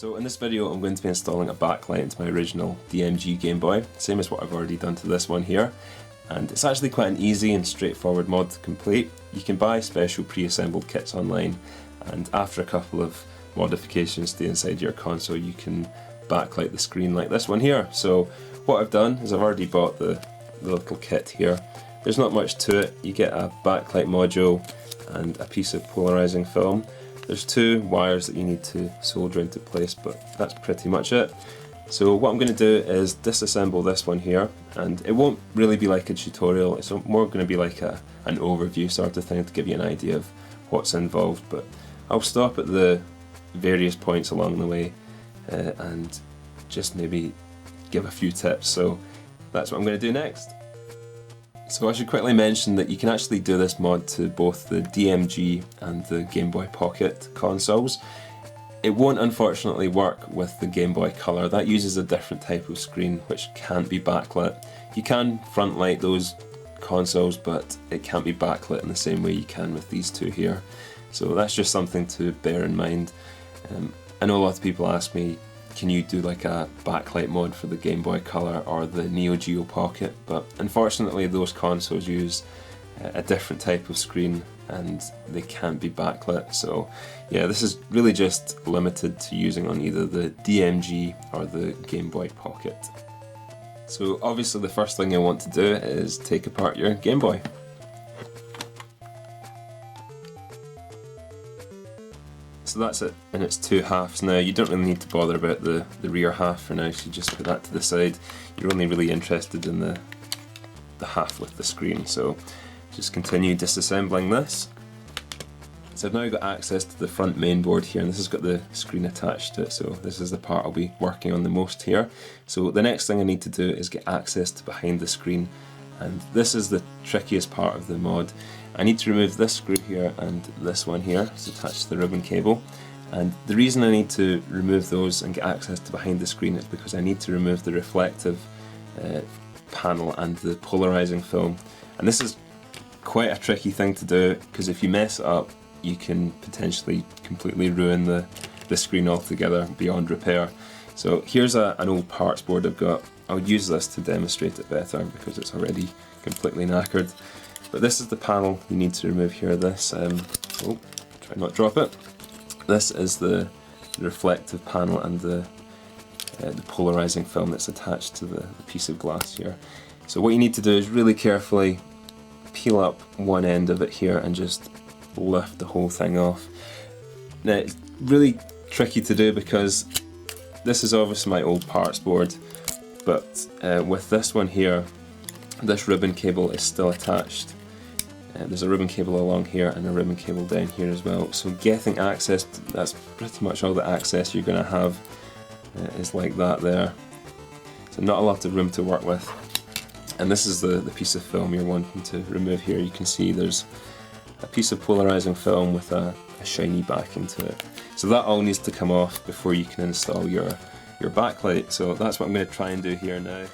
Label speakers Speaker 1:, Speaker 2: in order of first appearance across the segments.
Speaker 1: So in this video I'm going to be installing a backlight into my original DMG GameBoy, same as what I've already done to this one here. And it's actually quite an easy and straightforward mod to complete. You can buy special pre-assembled kits online, and after a couple of modifications to the inside of your console you can backlight the screen like this one here. So what I've done is I've already bought the little kit here. There's not much to it. You get a backlight module and a piece of polarizing film. There's two wires that you need to solder into place, but that's pretty much it. So what I'm going to do is disassemble this one here, and it won't really be like a tutorial, it's more going to be like an overview sort of thing to give you an idea of what's involved, but I'll stop at the various points along the way and just maybe give a few tips. So that's what I'm going to do next. So I should quickly mention that you can actually do this mod to both the DMG and the Game Boy Pocket consoles. It won't unfortunately work with the Game Boy Color. That uses a different type of screen which can't be backlit. You can front light those consoles, but it can't be backlit in the same way you can with these two here. So that's just something to bear in mind. I know a lot of people ask me, can you do like a backlight mod for the Game Boy Color or the Neo Geo Pocket, but unfortunately those consoles use a different type of screen and they can't be backlit. So yeah, this is really just limited to using on either the DMG or the Game Boy Pocket. So obviously the first thing you want to do is take apart your Game Boy. So that's it in its two halves. Now you don't really need to bother about the rear half for now, so you just put that to the side. You're only really interested in the half with the screen, so just continue disassembling this. So I've now got access to the front main board here, and this has got the screen attached to it, so this is the part I'll be working on the most here. So the next thing I need to do is get access to behind the screen, and this is the trickiest part of the mod. I need to remove this screw here and this one here, it's attached to the ribbon cable, and the reason I need to remove those and get access to behind the screen is because I need to remove the reflective panel and the polarizing film, and this is quite a tricky thing to do because if you mess it up you can potentially completely ruin the screen altogether beyond repair. So here's an old parts board I've got. I'll use this to demonstrate it better because it's already completely knackered. But this is the panel you need to remove here. This, oh, try not drop it. This is the reflective panel and the polarizing film that's attached to the piece of glass here. So what you need to do is really carefully peel up one end of it here and just lift the whole thing off. Now it's really tricky to do because this is obviously my old parts board, but with this one here, this ribbon cable is still attached. There's a ribbon cable along here and a ribbon cable down here as well. So getting access, that's pretty much all the access you're going to have is like that there. So not a lot of room to work with. And this is the piece of film you're wanting to remove here. You can see there's a piece of polarizing film with a shiny backing to it. So that all needs to come off before you can install your backlight. So that's what I'm going to try and do here now.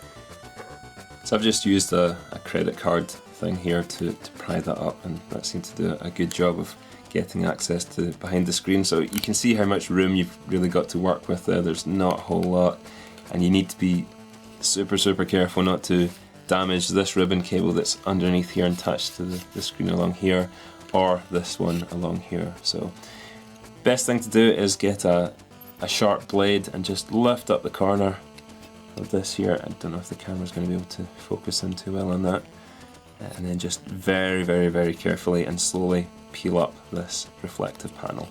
Speaker 1: So I've just used a credit card thing here to pry that up, and that seemed to do a good job of getting access to behind the screen. So you can see how much room you've really got to work with there. There's not a whole lot, and you need to be super careful not to damage this ribbon cable that's underneath here and attached to the screen along here, or this one along here. So best thing to do is get a sharp blade and just lift up the corner of this here. I don't know if the camera's going to be able to focus in too well on that. And then just very carefully and slowly peel up this reflective panel.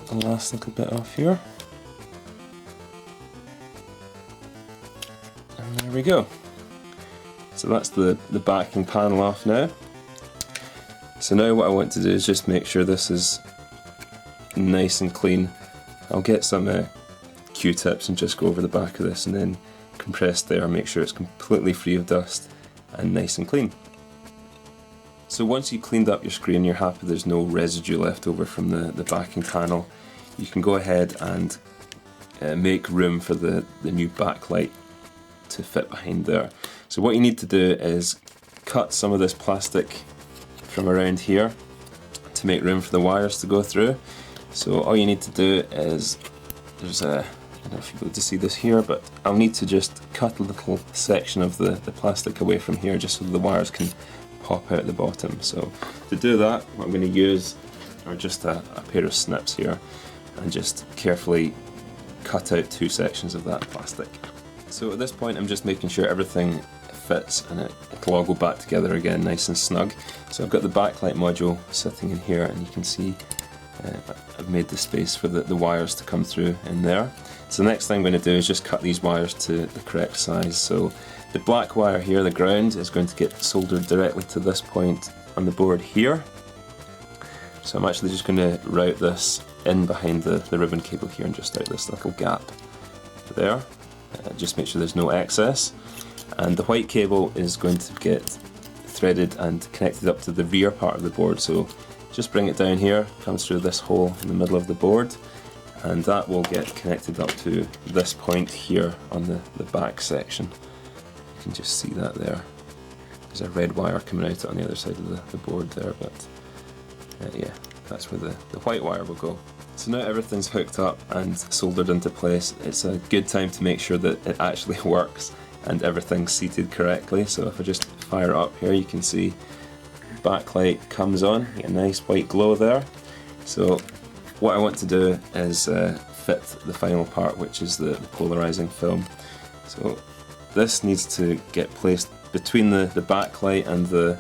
Speaker 1: The last little bit off here, and there we go. So that's the backing panel off now. So now what I want to do is just make sure this is nice and clean. I'll get some Q-tips and just go over the back of this and then compress there, make sure it's completely free of dust, and nice and clean. So once you've cleaned up your screen, you're happy there's no residue left over from the backing panel, you can go ahead and make room for the new backlight to fit behind there. So what you need to do is cut some of this plastic from around here to make room for the wires to go through. So all you need to do is, there's a, I don't know if you'll be able to see this here, but I'll need to just cut a little section of the plastic away from here just so the wires can pop out the bottom. So to do that, what I'm going to use are just a pair of snips here and just carefully cut out 2 sections of that plastic. So at this point I'm just making sure everything fits and it'll all go back together again nice and snug. So I've got the backlight module sitting in here, and you can see I've made the space for the wires to come through in there. So the next thing I'm going to do is just cut these wires to the correct size. So the black wire here, the ground, is going to get soldered directly to this point on the board here. So I'm actually just going to route this in behind the ribbon cable here and just out this little gap there. Just make sure there's no excess. And the white cable is going to get threaded and connected up to the rear part of the board. So just bring it down here, comes through this hole in the middle of the board, and that will get connected up to this point here on the back section. You can just see that there. There's a red wire coming out on the other side of the board there, but yeah, that's where the white wire will go. So now everything's hooked up and soldered into place. It's a good time to make sure that it actually works and everything's seated correctly. So if I just fire it up here, you can see backlight comes on, you get a nice white glow there. So what I want to do is fit the final part, which is the polarizing film. So this needs to get placed between the backlight and the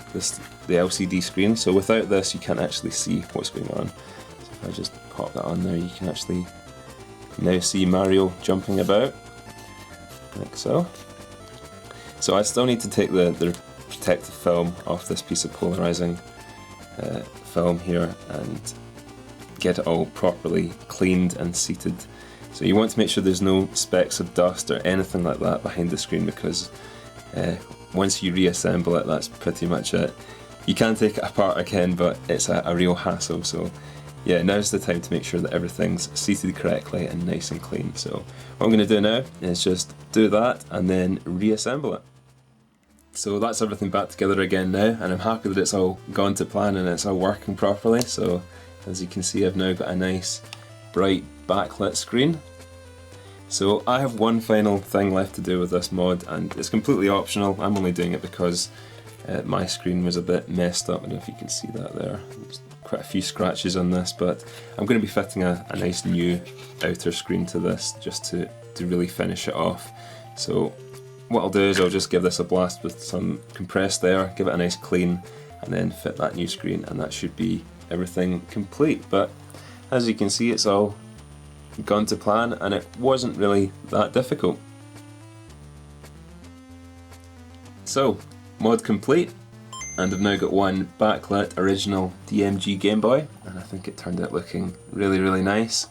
Speaker 1: LCD screen. So without this you can't actually see what's going on. So if I just pop that on there, you can actually now see Mario jumping about, like so. So I still need to take the protective film off this piece of polarizing film here and get it all properly cleaned and seated. So you want to make sure there's no specks of dust or anything like that behind the screen, because once you reassemble it, that's pretty much it. You can take it apart again, but it's a real hassle. So yeah, now's the time to make sure that everything's seated correctly and nice and clean. So what I'm going to do now is just do that and then reassemble it. So that's everything back together again now, and I'm happy that it's all gone to plan and it's all working properly. So as you can see, I've now got a nice bright backlit screen. So I have one final thing left to do with this mod, and it's completely optional. I'm only doing it because my screen was a bit messed up. I don't know if you can see that there. There's quite a few scratches on this, but I'm going to be fitting a nice new outer screen to this just to really finish it off. So what I'll do is I'll just give this a blast with some compressed air, give it a nice clean, and then fit that new screen, and that should be everything complete. But as you can see, it's all gone to plan and it wasn't really that difficult. So, mod complete, and I've now got one backlit original DMG GameBoy, and I think it turned out looking really nice.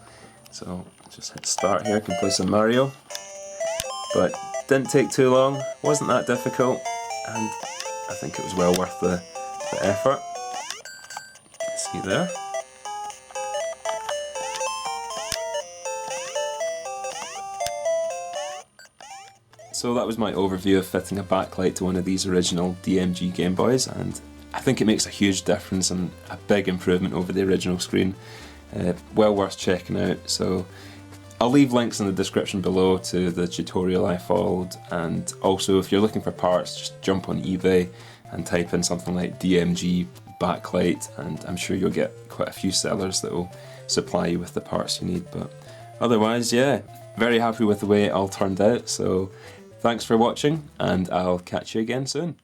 Speaker 1: So just hit start here, can play some Mario, but didn't take too long, wasn't that difficult, and I think it was well worth the effort. See there. So that was my overview of fitting a backlight to one of these original DMG GameBoys, and I think it makes a huge difference and a big improvement over the original screen. Well worth checking out. So I'll leave links in the description below to the tutorial I followed, and also if you're looking for parts, just jump on eBay and type in something like DMG Backlight, and I'm sure you'll get quite a few sellers that will supply you with the parts you need. But otherwise, yeah, very happy with the way it all turned out. So thanks for watching, and I'll catch you again soon.